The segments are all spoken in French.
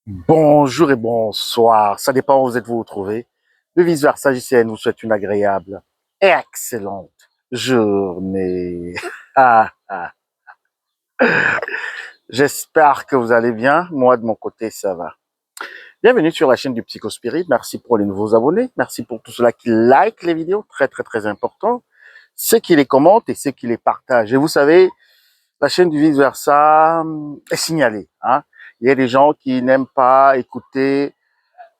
Bonjour et bonsoir, ça dépend où vous vous trouvez. Le vice-versa, JCN vous souhaite une agréable et excellente journée. Ah, ah. J'espère que vous allez bien. Moi, de mon côté, ça va. Bienvenue sur la chaîne du Psychospirit. Merci pour les nouveaux abonnés. Merci pour tous ceux-là qui like les vidéos. Très, très, très important. Ceux qui les commentent et ceux qui les partagent. Et vous savez, la chaîne du vice-versa est signalée, hein. Il y a des gens qui n'aiment pas écouter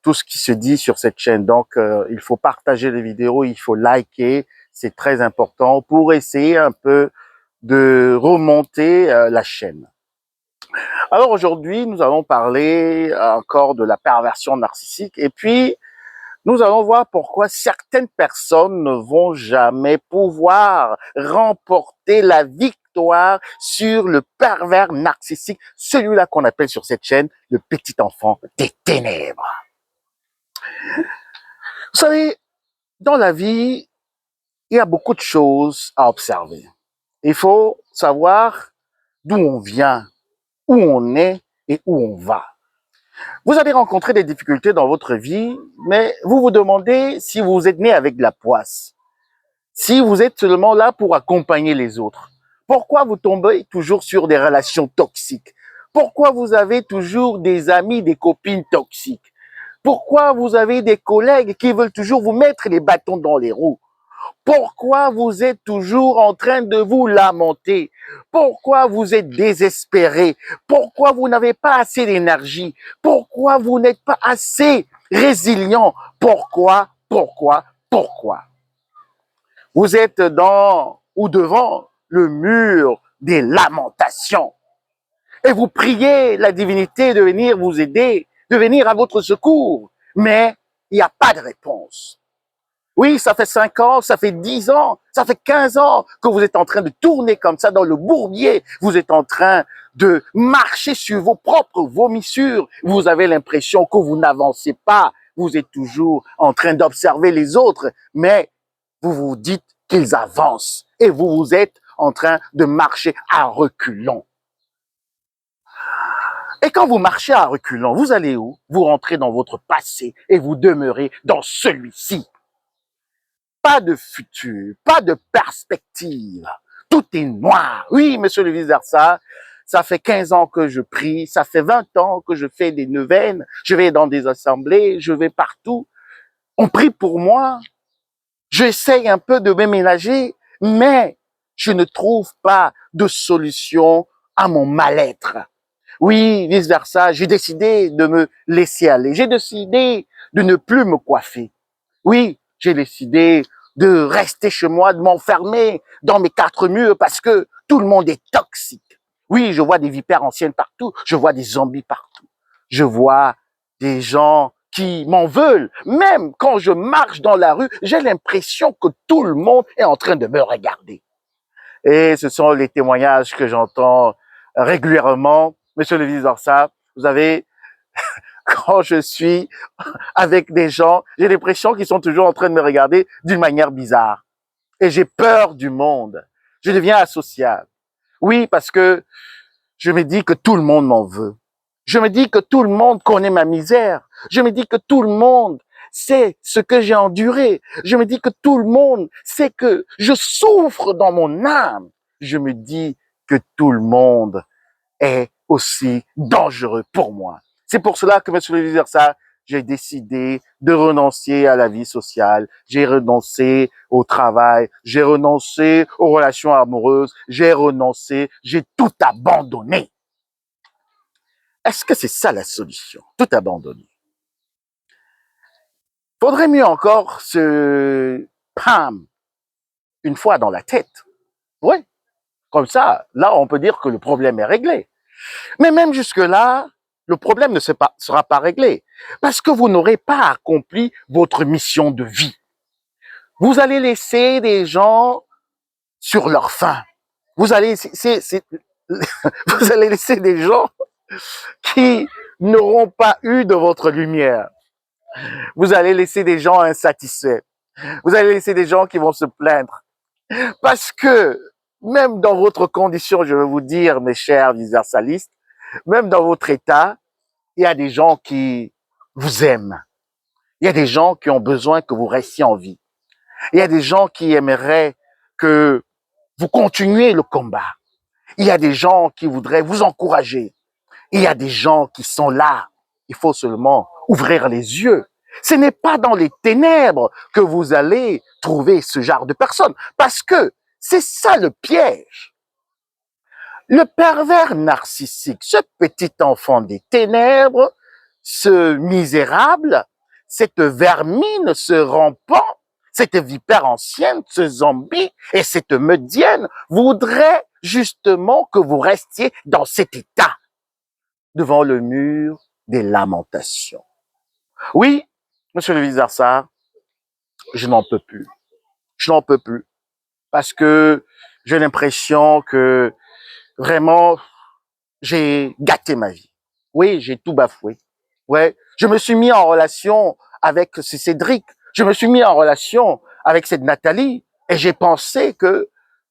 tout ce qui se dit sur cette chaîne. Donc, il faut partager les vidéos, il faut liker, c'est très important pour essayer un peu de remonter la chaîne. Alors aujourd'hui, nous allons parler encore de la perversion narcissique et puis nous allons voir pourquoi certaines personnes ne vont jamais pouvoir remporter la victoire sur le pervers narcissique, celui-là qu'on appelle sur cette chaîne le petit enfant des ténèbres. Vous savez, dans la vie, il y a beaucoup de choses à observer. Il faut savoir d'où on vient, où on est et où on va. Vous allez rencontrer des difficultés dans votre vie, mais vous vous demandez si vous êtes né avec de la poisse, si vous êtes seulement là pour accompagner les autres. Pourquoi vous tombez toujours sur des relations toxiques? Pourquoi vous avez toujours des amis, des copines toxiques? Pourquoi vous avez des collègues qui veulent toujours vous mettre les bâtons dans les roues? Pourquoi vous êtes toujours en train de vous lamenter? Pourquoi vous êtes désespéré? Pourquoi vous n'avez pas assez d'énergie? Pourquoi vous n'êtes pas assez résilient? Pourquoi? Vous êtes dans ou devant le mur des lamentations et vous priez la divinité de venir vous aider, de venir à votre secours, mais il n'y a pas de réponse. Oui, ça fait 5 ans, ça fait 10 ans, ça fait 15 ans que vous êtes en train de tourner comme ça dans le bourbier. Vous êtes en train de marcher sur vos propres vomissures. Vous avez l'impression que vous n'avancez pas. Vous êtes toujours en train d'observer les autres, mais vous vous dites qu'ils avancent et vous êtes en train de marcher à reculons. Et quand vous marchez à reculons, vous allez où? Vous rentrez dans votre passé et vous demeurez dans celui-ci. Pas de futur, pas de perspective. Tout est noir. Oui, monsieur le vice-versa, ça fait 15 ans que je prie, ça fait 20 ans que je fais des neuvaines, je vais dans des assemblées, je vais partout. On prie pour moi, j'essaye un peu de m'aménager, mais je ne trouve pas de solution à mon mal-être. Oui, vice-versa, j'ai décidé de me laisser aller, j'ai décidé de ne plus me coiffer. Oui, j'ai décidé de rester chez moi, de m'enfermer dans mes 4 murs parce que tout le monde est toxique. Oui, je vois des vipères anciennes partout, je vois des zombies partout. Je vois des gens qui m'en veulent. Même quand je marche dans la rue, j'ai l'impression que tout le monde est en train de me regarder. Et ce sont les témoignages que j'entends régulièrement. Monsieur le vice-versa, vous avez, quand je suis avec des gens, j'ai l'impression qu'ils sont toujours en train de me regarder d'une manière bizarre. Et j'ai peur du monde. Je deviens asocial. Oui, parce que je me dis que tout le monde m'en veut. Je me dis que tout le monde connaît ma misère. Je me dis que tout le monde sait ce que j'ai enduré. Je me dis que tout le monde sait que je souffre dans mon âme. Je me dis que tout le monde est aussi dangereux pour moi. C'est pour cela que, monsieur le leader, ça, j'ai décidé de renoncer à la vie sociale, j'ai renoncé au travail, j'ai renoncé aux relations amoureuses, j'ai tout abandonné. Est-ce que c'est ça la solution? Tout abandonner. Faudrait mieux encore se pam une fois dans la tête. Ouais, comme ça, là, on peut dire que le problème est réglé. Mais même jusque-là, le problème ne sera pas réglé parce que vous n'aurez pas accompli votre mission de vie. Vous allez laisser des gens sur leur faim. Vous allez, vous allez laisser des gens qui n'auront pas eu de votre lumière. Vous allez laisser des gens insatisfaits. Vous allez laisser des gens qui vont se plaindre. Parce que même dans votre condition, je veux vous dire, mes chers universalistes, même dans votre état, il y a des gens qui vous aiment. Il y a des gens qui ont besoin que vous restiez en vie. Il y a des gens qui aimeraient que vous continuiez le combat. Il y a des gens qui voudraient vous encourager. Il y a des gens qui sont là. Il faut seulement ouvrir les yeux. Ce n'est pas dans les ténèbres que vous allez trouver ce genre de personnes. Parce que c'est ça le piège. Le pervers narcissique, ce petit enfant des ténèbres, ce misérable, cette vermine, ce rampant, cette vipère ancienne, ce zombie et cette meudienne voudrait justement que vous restiez dans cet état devant le mur des lamentations. Oui, monsieur le Vizarsa, je n'en peux plus. Je n'en peux plus. Parce que j'ai l'impression que vraiment, j'ai gâté ma vie. Oui, j'ai tout bafoué. Ouais, je me suis mis en relation avec ce Cédric. Je me suis mis en relation avec cette Nathalie. Et j'ai pensé que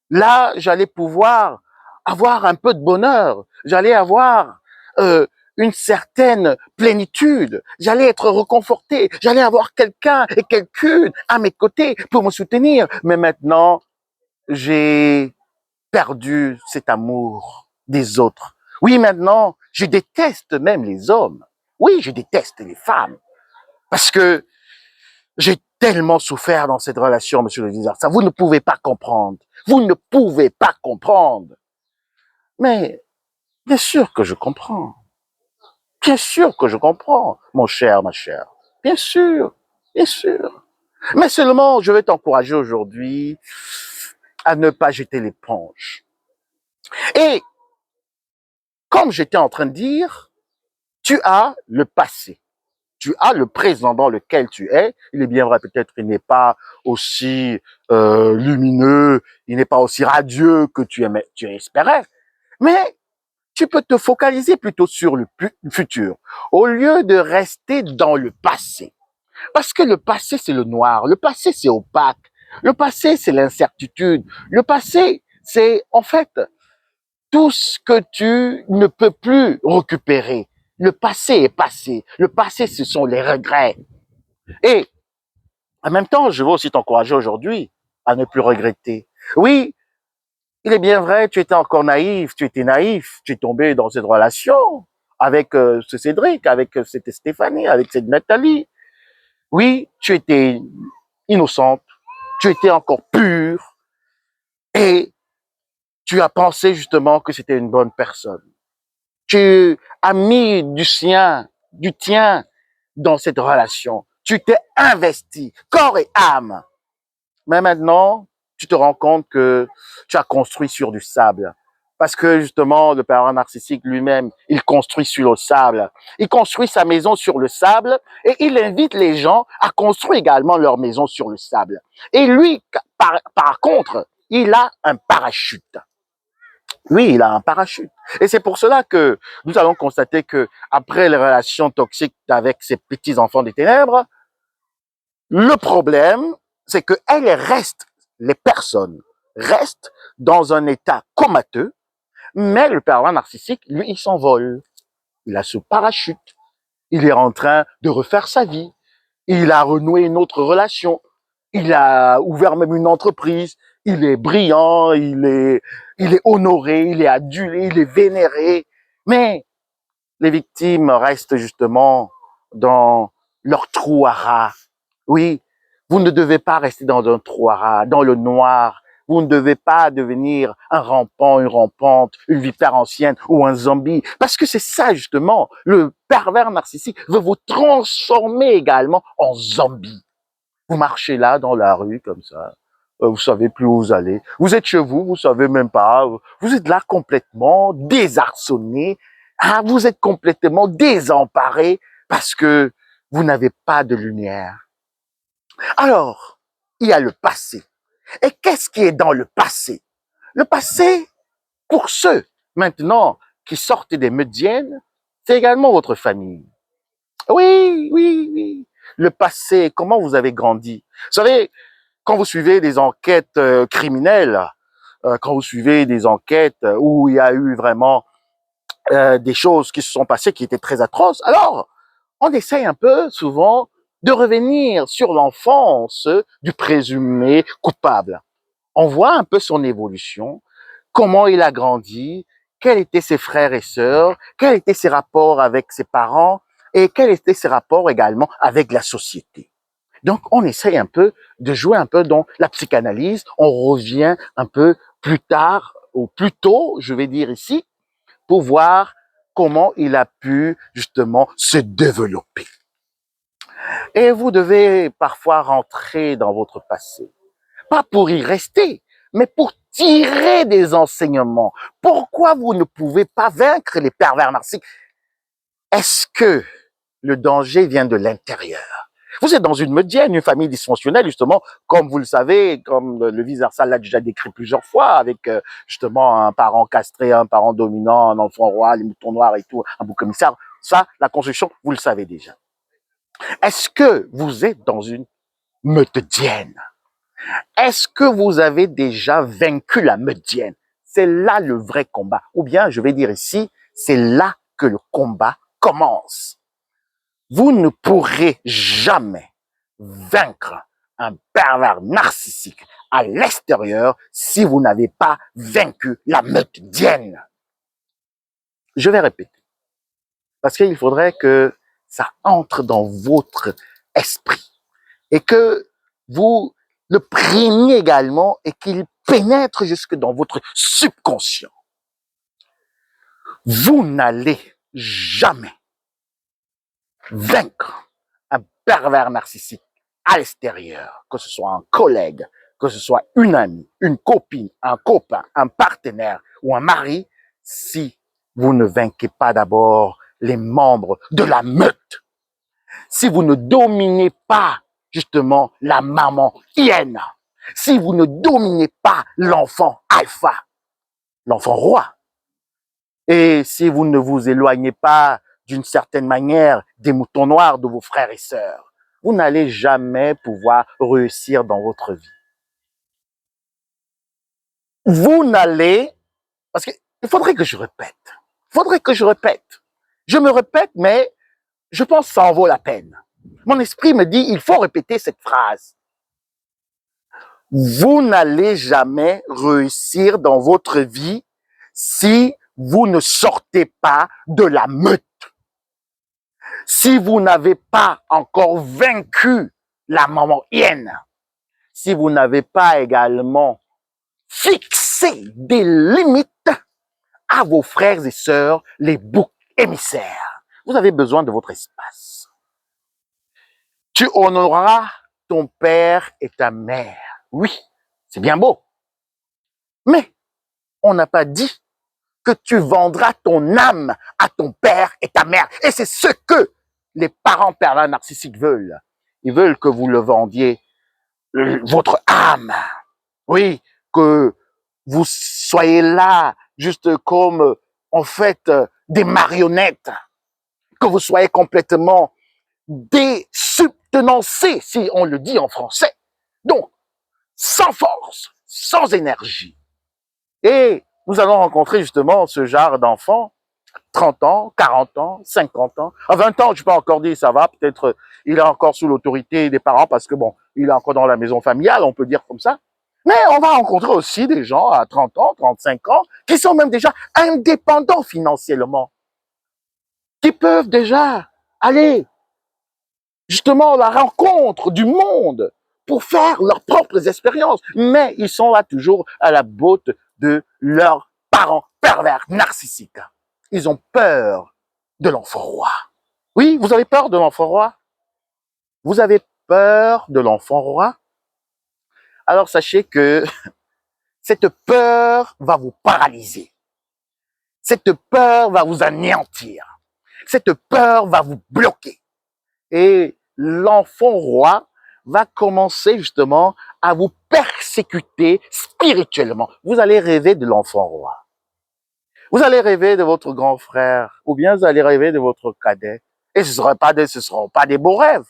là, j'allais pouvoir avoir un peu de bonheur. J'allais avoir euh, une certaine plénitude. J'allais être reconforté. J'allais avoir quelqu'un et quelqu'une à mes côtés pour me soutenir. Mais maintenant, j'ai perdu cet amour des autres. Oui, maintenant, je déteste même les hommes. Oui, je déteste les femmes. Parce que j'ai tellement souffert dans cette relation, monsieur le Vizard. Ça, vous ne pouvez pas comprendre. Vous ne pouvez pas comprendre. Mais, bien sûr que je comprends. Bien sûr que je comprends, mon cher, ma chère. Bien sûr. Bien sûr. Mais seulement, je vais t'encourager aujourd'hui à ne pas jeter l'éponge. Et, comme j'étais en train de dire, tu as le passé. Tu as le présent dans lequel tu es. Il est bien vrai, peut-être il n'est pas aussi lumineux, il n'est pas aussi radieux que tu espérais, mais tu peux te focaliser plutôt sur le futur, au lieu de rester dans le passé. Parce que le passé, c'est le noir, le passé, c'est opaque, le passé, c'est l'incertitude, le passé, c'est en fait tout ce que tu ne peux plus récupérer. Le passé est passé. Le passé, ce sont les regrets. Et en même temps, je veux aussi t'encourager aujourd'hui à ne plus regretter. Oui, il est bien vrai, tu étais encore naïf, tu étais naïf, tu es tombé dans cette relation avec ce Cédric, avec cette Stéphanie, avec cette Nathalie. Oui, tu étais innocente, tu étais encore pure et tu as pensé justement que c'était une bonne personne. Tu as mis du tien dans cette relation. Tu t'es investi, corps et âme. Mais maintenant, tu te rends compte que tu as construit sur du sable. Parce que justement, le pervers narcissique lui-même, il construit sur le sable. Il construit sa maison sur le sable et il invite les gens à construire également leur maison sur le sable. Et lui, par contre, il a un parachute. Oui, il a un parachute. Et c'est pour cela que nous allons constater que après les relations toxiques avec ces petits enfants des ténèbres, le problème, c'est que les personnes restent dans un état comateux, mais le pervers narcissique, lui, il s'envole. Il a ce parachute. Il est en train de refaire sa vie. Il a renoué une autre relation. Il a ouvert même une entreprise. Il est brillant, il est honoré, il est adulé, il est vénéré. Mais les victimes restent justement dans leur trou à rats. Oui, vous ne devez pas rester dans un trou à rats, dans le noir. Vous ne devez pas devenir un rampant, une rampante, une vipère ancienne ou un zombie. Parce que c'est ça, justement. Le pervers narcissique veut vous transformer également en zombie. Vous marchez là dans la rue comme ça. Vous savez plus où vous allez. Vous êtes chez vous, vous savez même pas. Vous êtes là complètement désarçonné. Ah, vous êtes complètement désemparé parce que vous n'avez pas de lumière. Alors, il y a le passé. Et qu'est-ce qui est dans le passé? Le passé, pour ceux maintenant qui sortent des médiennes, c'est également votre famille. Oui, oui, oui. Le passé, comment vous avez grandi. Vous savez, quand vous suivez des enquêtes criminelles, quand vous suivez des enquêtes où il y a eu vraiment des choses qui se sont passées qui étaient très atroces. Alors, on essaye un peu souvent de revenir sur l'enfance du présumé coupable. On voit un peu son évolution, comment il a grandi, quels étaient ses frères et sœurs, quels étaient ses rapports avec ses parents et quels étaient ses rapports également avec la société. Donc, on essaye un peu de jouer un peu dans la psychanalyse. On revient un peu plus tard ou plus tôt, je vais dire ici, pour voir comment il a pu justement se développer. Et vous devez parfois rentrer dans votre passé, pas pour y rester, mais pour tirer des enseignements. Pourquoi vous ne pouvez pas vaincre les pervers narcissiques? Est-ce que le danger vient de l'intérieur? Vous êtes dans une medienne, une famille dysfonctionnelle, justement, comme vous le savez, comme le vice-versal l'a déjà décrit plusieurs fois, avec justement un parent castré, un parent dominant, un enfant roi, les moutons noirs et tout, un bouc commissaire. Ça, la construction, vous le savez déjà. Est-ce que vous êtes dans une meutedienne? Est-ce que vous avez déjà vaincu la meutedienne? C'est là le vrai combat. Ou bien, je vais dire ici, c'est là que le combat commence. Vous ne pourrez jamais vaincre un pervers narcissique à l'extérieur si vous n'avez pas vaincu la meutedienne. Je vais répéter. Parce qu'il faudrait que ça entre dans votre esprit et que vous le preniez également et qu'il pénètre jusque dans votre subconscient. Vous n'allez jamais vaincre un pervers narcissique à l'extérieur, que ce soit un collègue, que ce soit une amie, une copine, un copain, un partenaire ou un mari, si vous ne vainquez pas d'abord les membres de la meute, si vous ne dominez pas justement la maman hyène, si vous ne dominez pas l'enfant alpha, l'enfant roi, et si vous ne vous éloignez pas d'une certaine manière des moutons noirs de vos frères et sœurs, vous n'allez jamais pouvoir réussir dans votre vie. Vous n'allez, parce qu'il faudrait que je répète, Je me répète, mais je pense que ça en vaut la peine. Mon esprit me dit, il faut répéter cette phrase. Vous n'allez jamais réussir dans votre vie si vous ne sortez pas de la meute. Si vous n'avez pas encore vaincu la maman hyène, si vous n'avez pas également fixé des limites à vos frères et sœurs, les boucs émissaires, vous avez besoin de votre espace. Tu honoreras ton père et ta mère. Oui, c'est bien beau. Mais on n'a pas dit que tu vendras ton âme à ton père et ta mère. Et c'est ce que les parents pervers narcissiques veulent. Ils veulent que vous le vendiez, votre âme. Oui, que vous soyez là, juste comme, en fait, des marionnettes. Que vous soyez complètement désubtenancés, si on le dit en français. Donc, sans force, sans énergie. Et nous allons rencontrer justement ce genre d'enfants, 30 ans, 40 ans, 50 ans. À 20 ans, je peux encore dire, ça va, peut-être il est encore sous l'autorité des parents parce que bon, il est encore dans la maison familiale, on peut dire comme ça. Mais on va rencontrer aussi des gens à 30 ans, 35 ans, qui sont même déjà indépendants financièrement, qui peuvent déjà aller justement à la rencontre du monde pour faire leurs propres expériences. Mais ils sont là toujours à la botte de leurs parents pervers narcissiques. Ils ont peur de l'enfant roi. Oui, vous avez peur de l'enfant roi? Vous avez peur de l'enfant roi? Alors sachez que cette peur va vous paralyser. Cette peur va vous anéantir. Cette peur va vous bloquer. Et l'enfant roi va commencer justement à vous persécuter spirituellement. Vous allez rêver de l'enfant roi. Vous allez rêver de votre grand frère, ou bien vous allez rêver de votre cadet. Et ce ne seront pas des beaux rêves.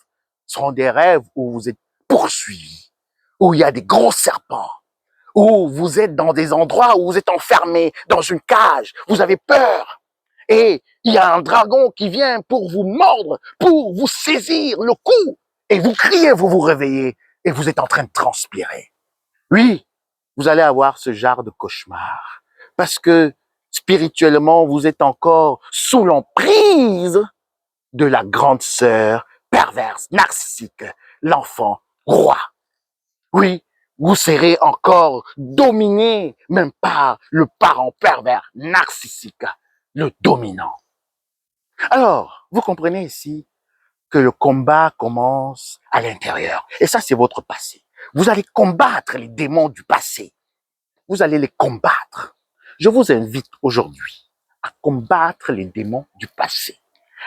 Ce seront des rêves où vous êtes poursuivis, où il y a des gros serpents, où vous êtes dans des endroits où vous êtes enfermés dans une cage. Vous avez peur. et il y a un dragon qui vient pour vous mordre, pour vous saisir le cou, et vous criez, vous vous réveillez, et vous êtes en train de transpirer. Oui, vous allez avoir ce genre de cauchemar, parce que spirituellement, vous êtes encore sous l'emprise de la grande sœur perverse, narcissique, l'enfant roi. Oui, vous serez encore dominé, même par le parent pervers, narcissique, le dominant. Alors, vous comprenez ici que le combat commence à l'intérieur. Et ça, c'est votre passé. Vous allez combattre les démons du passé. Vous allez les combattre. Je vous invite aujourd'hui à combattre les démons du passé,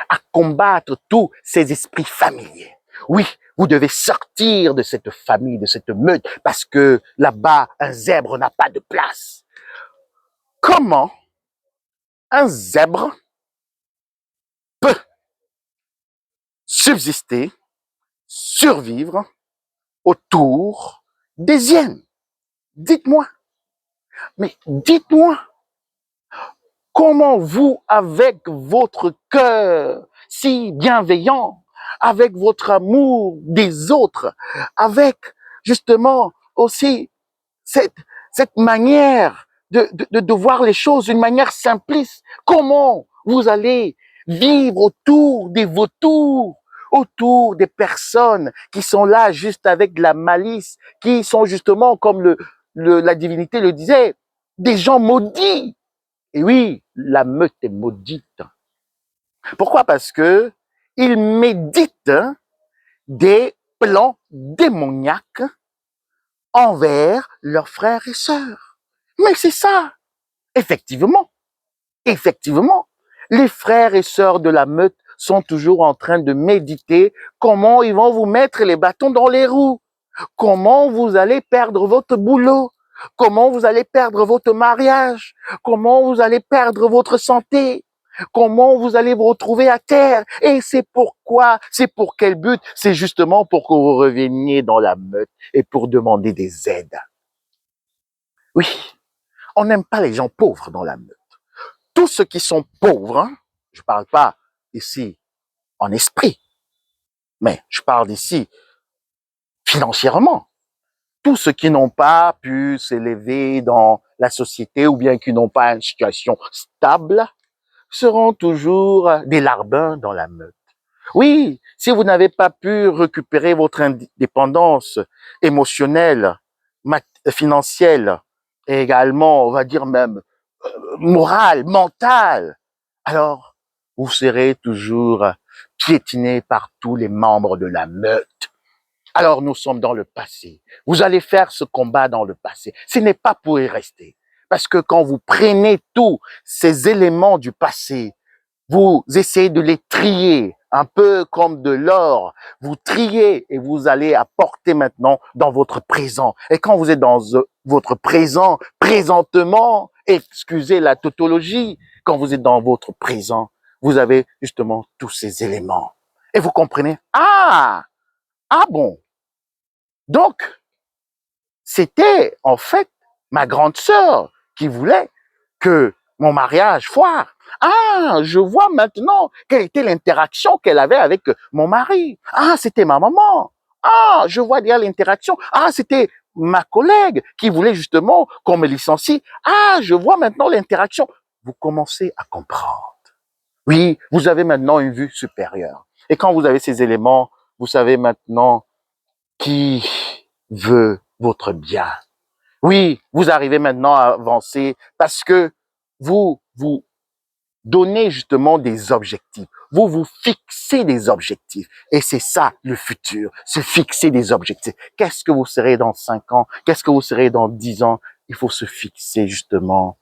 à combattre tous ces esprits familiers. Oui, vous devez sortir de cette famille, de cette meute, parce que là-bas, un zèbre n'a pas de place. Comment un zèbre peut subsister, survivre autour des hyènes? Dites-moi, mais dites-moi, comment vous, avec votre cœur si bienveillant, avec votre amour des autres, avec justement aussi cette, cette manière de voir les choses d'une manière simpliste, comment vous allez vivre autour des vautours, autour des personnes qui sont là juste avec de la malice, qui sont justement, comme la divinité le disait, des gens maudits. Et oui, la meute est maudite. Pourquoi? Parce que ils méditent des plans démoniaques envers leurs frères et sœurs. Mais c'est ça. Effectivement, effectivement, les frères et sœurs de la meute sont toujours en train de méditer comment ils vont vous mettre les bâtons dans les roues, comment vous allez perdre votre boulot, comment vous allez perdre votre mariage, comment vous allez perdre votre santé, comment vous allez vous retrouver à terre. Et c'est pourquoi, c'est pour quel but? C'est justement pour que vous reveniez dans la meute et pour demander des aides. Oui, on n'aime pas les gens pauvres dans la meute. Tous ceux qui sont pauvres, hein, je parle pas ici en esprit, mais je parle ici financièrement. Tous ceux qui n'ont pas pu s'élever dans la société ou bien qui n'ont pas une situation stable seront toujours des larbins dans la meute. Oui, si vous n'avez pas pu récupérer votre indépendance émotionnelle, financière et également, on va dire même morale, mentale, alors vous serez toujours piétiné par tous les membres de la meute. Alors nous sommes dans le passé. Vous allez faire ce combat dans le passé. Ce n'est pas pour y rester. Parce que quand vous prenez tous ces éléments du passé, vous essayez de les trier, un peu comme de l'or. Vous triez et vous allez apporter maintenant dans votre présent. Et quand vous êtes dans votre présent, présentement, excusez la tautologie, quand vous êtes dans votre présent, vous avez justement tous ces éléments. Et vous comprenez, ah bon, donc c'était en fait ma grande sœur qui voulait que mon mariage foire. Ah, je vois maintenant quelle était l'interaction qu'elle avait avec mon mari. Ah, c'était ma maman. Ah, je vois déjà l'interaction. Ah, c'était ma collègue qui voulait justement qu'on me licencie. Ah, je vois maintenant l'interaction. Vous commencez à comprendre. Oui, vous avez maintenant une vue supérieure. Et quand vous avez ces éléments, vous savez maintenant qui veut votre bien. Oui, vous arrivez maintenant à avancer parce que vous donnez justement des objectifs. Vous vous fixez des objectifs. Et c'est ça le futur, se fixer des objectifs. Qu'est-ce que vous serez dans 5 ans? Qu'est-ce que vous serez dans 10 ans? Il faut se fixer justement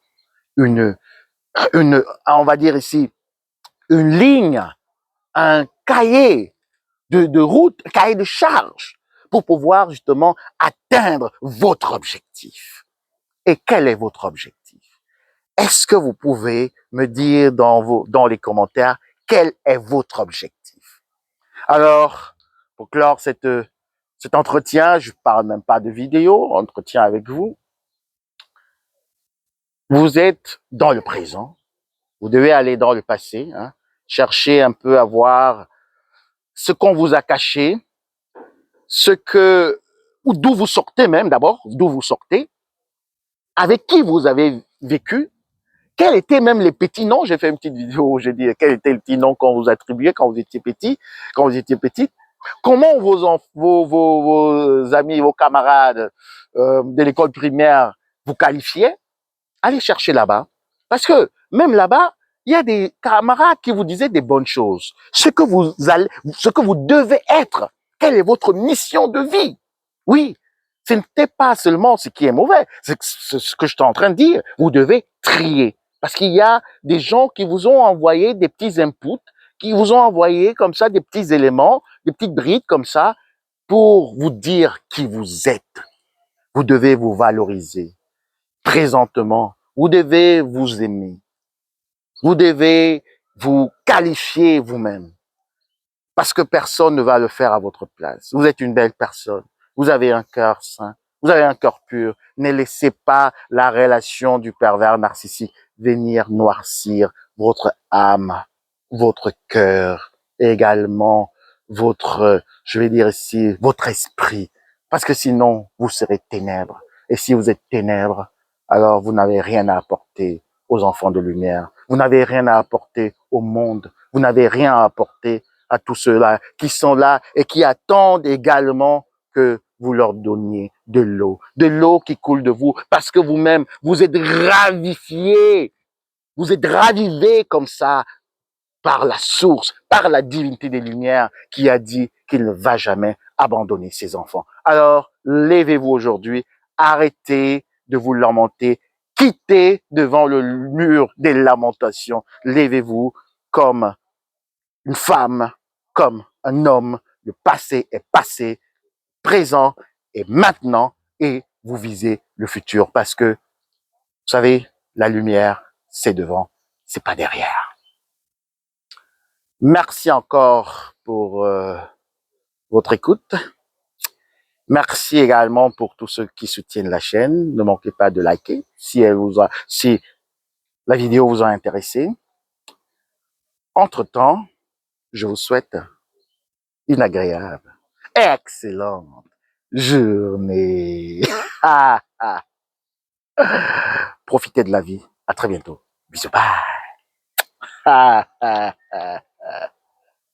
on va dire ici, une ligne, un cahier de route, un cahier de charge pour pouvoir justement atteindre votre objectif. Et quel est votre objectif? Est-ce que vous pouvez me dire dans les commentaires quel est votre objectif? Alors, pour clore cet entretien, je parle même pas de vidéo, entretien avec vous. Vous êtes dans le présent, Vous devez aller dans le passé, hein, chercher un peu à voir ce qu'on vous a caché, ce que, ou d'où vous sortez même d'abord, d'où vous sortez, avec qui vous avez vécu, quels étaient même les petits noms. J'ai fait une petite vidéo où j'ai dit quel était le petit nom qu'on vous attribuait quand vous étiez petit, quand vous étiez petite. Comment vos amis, vos camarades de l'école primaire vous qualifiaient. Allez chercher là-bas. Parce que même là-bas, il y a des camarades qui vous disaient des bonnes choses. Ce que vous devez être. Quelle est votre mission de vie? Oui. Ce n'était pas seulement ce qui est mauvais. C'est ce que je suis en train de dire. Vous devez trier. Parce qu'il y a des gens qui vous ont envoyé des petits inputs, qui vous ont envoyé comme ça des petits éléments, des petites brides comme ça, pour vous dire qui vous êtes. Vous devez vous valoriser présentement. Vous devez vous aimer. Vous devez vous qualifier vous-même. Parce que personne ne va le faire à votre place. Vous êtes une belle personne. Vous avez un cœur sain. Vous avez un cœur pur. Ne laissez pas la relation du pervers narcissique venir noircir votre âme, votre cœur, et également votre, je vais dire ici, votre esprit. Parce que sinon, vous serez ténèbres. Et si vous êtes ténèbres, alors vous n'avez rien à apporter aux enfants de lumière. Vous n'avez rien à apporter au monde. Vous n'avez rien à apporter à tous ceux-là qui sont là et qui attendent également que vous leur donniez de l'eau qui coule de vous, parce que vous-même, vous êtes ravifiés, vous êtes ravivés comme ça par la source, par la divinité des Lumières qui a dit qu'il ne va jamais abandonner ses enfants. Alors, levez-vous aujourd'hui, arrêtez de vous lamenter, quittez devant le mur des lamentations, levez-vous comme une femme, comme un homme. Le passé est passé, présent et maintenant, et vous visez le futur parce que, vous savez, la lumière, c'est devant, c'est pas derrière. Merci encore pour votre écoute. Merci également pour tous ceux qui soutiennent la chaîne. Ne manquez pas de liker si la vidéo vous a intéressé. Entre-temps, je vous souhaite une agréable, excellente journée. Profitez de la vie. À très bientôt. Bisous. Bye.